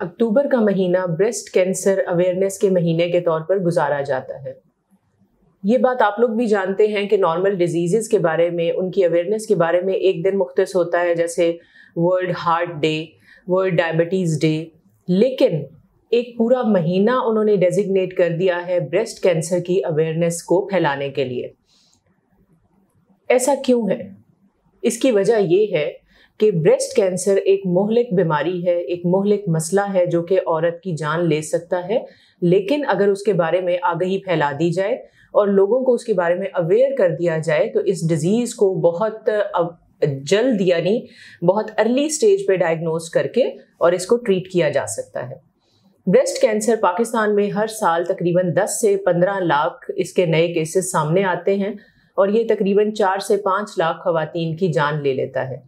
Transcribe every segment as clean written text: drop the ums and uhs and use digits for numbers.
अक्टूबर का महीना breast cancer awareness के महीने के तौर पर गुजारा जाता है। ये बात आप लोग भी जानते हैं कि नॉर्मल डिजीज़ेस के बारे में, उनकी अवेयरनेस के बारे में एक दिन मुख्तस होता है, जैसे world heart day, world diabetes day, लेकिन एक पूरा महीना उन्होंने डेजिग्नेट कर दिया है ब्रेस्ट कैंसर की अवेयरनेस को फैलाने के लिए। ऐसा क्यों है? इसकी वजह ये है कि ब्रेस्ट कैंसर एक मोहलिक बीमारी है, एक मोहलिक मसला है जो कि औरत की जान ले सकता है, लेकिन अगर उसके बारे में आगाही फैला दी जाए और लोगों को उसके बारे में अवेयर कर दिया जाए तो इस डिजीज़ को बहुत जल्द यानी बहुत अर्ली स्टेज पे डायग्नोज करके और इसको ट्रीट किया जा सकता है। ब्रेस्ट कैंसर पाकिस्तान में हर साल तकरीबन 10 से 15 लाख इसके नए केसेस सामने आते हैं और ये तकरीबन 4 से 5 लाख खवातीन की जान ले लेता है।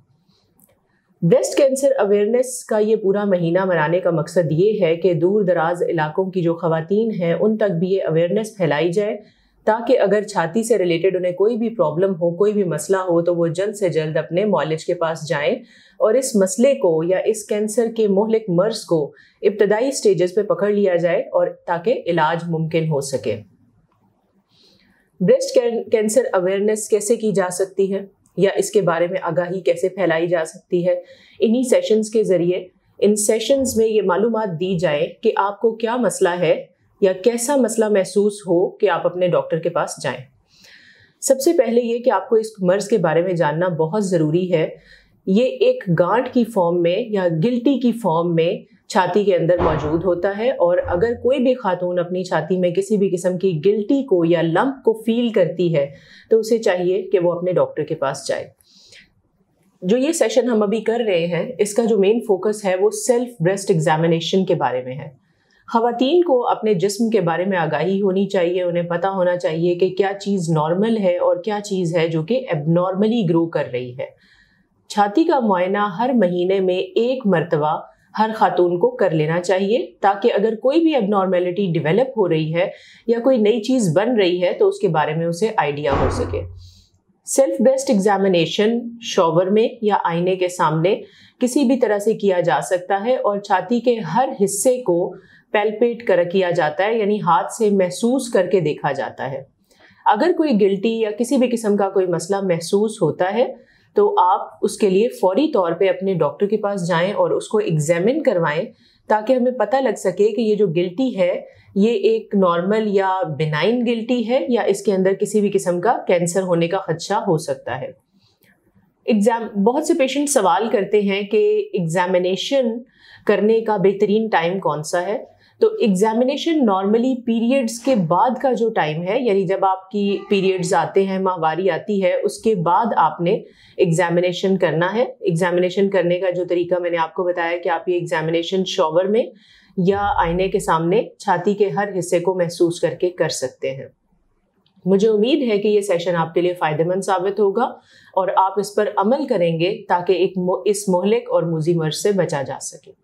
ब्रेस्ट कैंसर अवेयरनेस का ये पूरा महीना मनाने का मकसद ये है कि दूर दराज इलाकों की जो खवातीन हैं उन तक भी ये अवेयरनेस फैलाई जाए, ताकि अगर छाती से रिलेटेड उन्हें कोई भी प्रॉब्लम हो, कोई भी मसला हो, तो वो जल्द से जल्द अपने मौलिज के पास जाएं और इस मसले को या इस कैंसर के मोहलिक मर्ज को इब्तदाई स्टेजेस पे पकड़ लिया जाए और ताकि इलाज मुमकिन हो सके। ब्रेस्ट कैंसर अवेयरनेस कैसे की जा सकती है या इसके बारे में आगाही कैसे फैलाई जा सकती है? इन्हीं सेशंस के ज़रिए, इन सेशंस में ये मालूमात दी जाए कि आपको क्या मसला है या कैसा मसला महसूस हो कि आप अपने डॉक्टर के पास जाएं। सबसे पहले ये कि आपको इस मर्ज़ के बारे में जानना बहुत ज़रूरी है। ये एक गांठ की फॉर्म में या गिल्टी की फॉर्म में छाती के अंदर मौजूद होता है और अगर कोई भी खातून अपनी छाती में किसी भी किस्म की गिल्टी को या लंप को फील करती है तो उसे चाहिए कि वो अपने डॉक्टर के पास जाए। जो ये सेशन हम अभी कर रहे हैं, इसका जो मेन फोकस है वो सेल्फ ब्रेस्ट एग्जामिनेशन के बारे में है। खवातीन को अपने जिस्म के बारे में आगाही होनी चाहिए, उन्हें पता होना चाहिए कि क्या चीज़ नॉर्मल है और क्या चीज़ है जो कि एबनॉर्मली ग्रो कर रही है। छाती का मुआयना हर महीने में एक मरतबा हर खातून को कर लेना चाहिए, ताकि अगर कोई भी एबनॉर्मेलिटी डेवलप हो रही है या कोई नई चीज़ बन रही है तो उसके बारे में उसे आइडिया हो सके। सेल्फ ब्रेस्ट एग्जामिनेशन शॉवर में या आईने के सामने किसी भी तरह से किया जा सकता है और छाती के हर हिस्से को पैल्पेट कर किया जाता है, यानी हाथ से महसूस करके देखा जाता है। अगर कोई गिल्टी या किसी भी किस्म का कोई मसला महसूस होता है तो आप उसके लिए फौरी तौर पे अपने डॉक्टर के पास जाएं और उसको एग्जामिन करवाएं, ताकि हमें पता लग सके कि ये जो गिल्टी है ये एक नॉर्मल या बिनाइन गिल्टी है या इसके अंदर किसी भी किस्म का कैंसर होने का खदशा हो सकता है। बहुत से पेशेंट सवाल करते हैं कि एग्जामिनेशन करने का बेहतरीन टाइम कौन सा है। तो एग्जामिनेशन नॉर्मली पीरियड्स के बाद का जो टाइम है, यानी जब आपकी पीरियड्स आते हैं, माहवारी आती है, उसके बाद आपने एग्जामिनेशन करना है। एग्जामिनेशन करने का जो तरीका मैंने आपको बताया कि आप ये एग्जामिनेशन शॉवर में या आईने के सामने छाती के हर हिस्से को महसूस करके कर सकते हैं। मुझे उम्मीद है कि ये सेशन आपके लिए फ़ायदेमंद साबित होगा और आप इस पर अमल करेंगे ताकि इस मोहलिक और मुज़ी मर्ज़ से बचा जा सके।